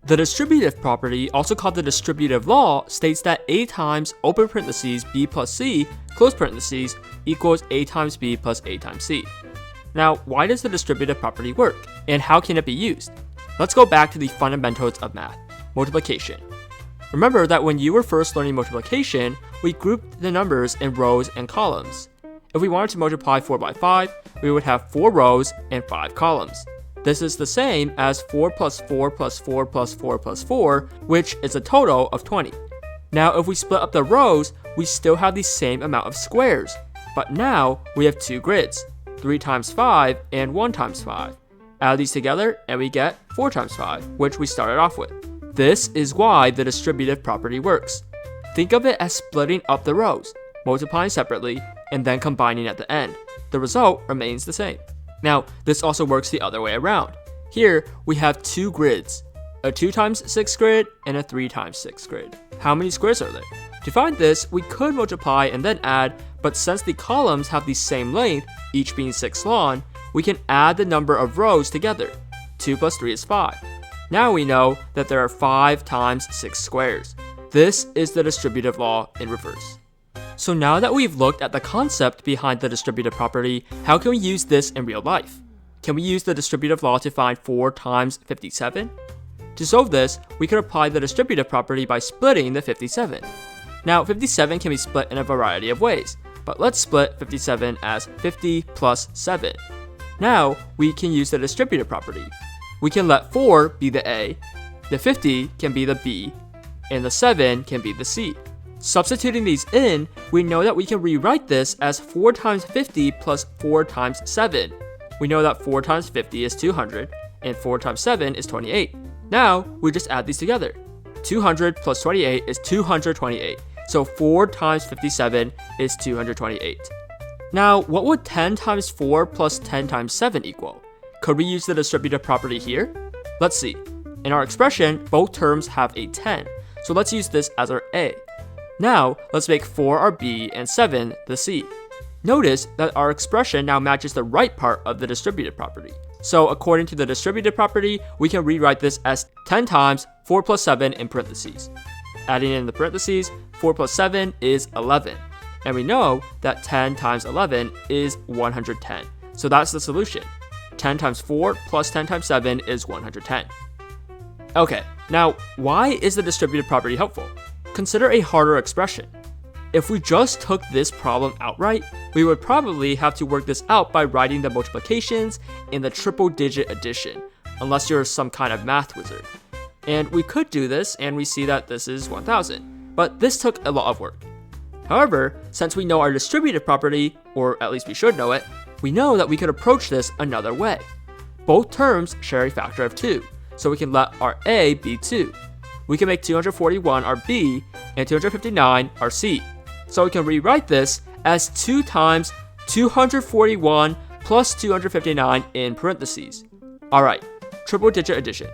The distributive property, also called the distributive law, states that A times open parentheses B plus C close parentheses equals A times B plus A times C. Now, why does the distributive property work, and how can it be used? Let's go back to the fundamentals of math, multiplication. Remember that when you were first learning multiplication, we grouped the numbers in rows and columns. If we wanted to multiply 4 by 5, we would have 4 rows and 5 columns. This is the same as 4 plus 4 plus 4 plus 4 plus 4, which is a total of 20. Now, if we split up the rows, we still have the same amount of squares, but now we have 2 grids, 3 times 5 and 1 times 5. Add these together and we get 4 times 5, which we started off with. This is why the distributive property works. Think of it as splitting up the rows, multiplying separately, and then combining at the end. The result remains the same. Now, this also works the other way around. Here, we have 2 grids, a 2 times 6 grid and a 3 times 6 grid. How many squares are there? To find this, we could multiply and then add, but since the columns have the same length, each being 6 long, we can add the number of rows together. 2 plus 3 is 5. Now we know that there are 5 times 6 squares. This is the distributive law in reverse. So now that we've looked at the concept behind the distributive property, how can we use this in real life? Can we use the distributive law to find 4 times 57? To solve this, we could apply the distributive property by splitting the 57. Now, 57 can be split in a variety of ways, but let's split 57 as 50 plus 7. Now, we can use the distributive property. We can let 4 be the A, the 50 can be the B, and the 7 can be the C. Substituting these in, we know that we can rewrite this as 4 times 50 plus 4 times 7. We know that 4 times 50 is 200, and 4 times 7 is 28. Now, we just add these together. 200 plus 28 is 228, so 4 times 57 is 228. Now, what would 10 times 4 plus 10 times 7 equal? Could we use the distributive property here? Let's see. In our expression, both terms have a 10, so let's use this as our A. Now, let's make 4 our B and 7 the C. Notice that our expression now matches the right part of the distributive property. So according to the distributive property, we can rewrite this as 10 times 4 plus 7 in parentheses. Adding in the parentheses, 4 plus 7 is 11. And we know that 10 times 11 is 110. So that's the solution. 10 times 4 plus 10 times 7 is 110. Okay, now why is the distributive property helpful? Consider a harder expression. If we just took this problem outright, we would probably have to work this out by writing the multiplications in the triple digit addition, unless you're some kind of math wizard. And we could do this and we see that this is 1000, but this took a lot of work. However, since we know our distributive property, or at least we should know it, we know that we could approach this another way. Both terms share a factor of 2, so we can let our A be 2. We can make 241 our B and 259 our C. So we can rewrite this as 2 times 241 plus 259 in parentheses. Alright, triple digit addition.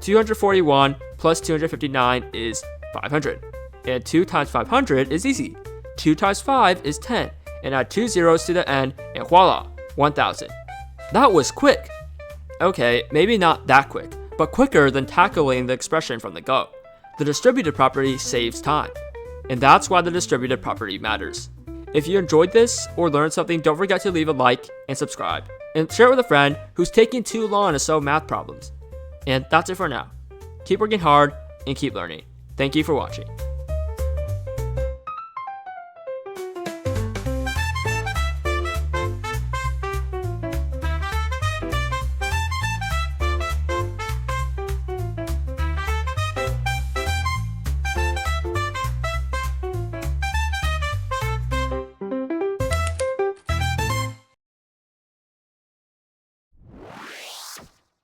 241 plus 259 is 500. And 2 times 500 is easy. 2 times 5 is 10. And add 2 zeros to the end and voila, 1000. That was quick. Okay, maybe not that quick, but quicker than tackling the expression from the go. The distributive property saves time. And that's why the distributive property matters. If you enjoyed this or learned something, don't forget to leave a like and subscribe. And share it with a friend who's taking too long to solve math problems. And that's it for now. Keep working hard and keep learning. Thank you for watching.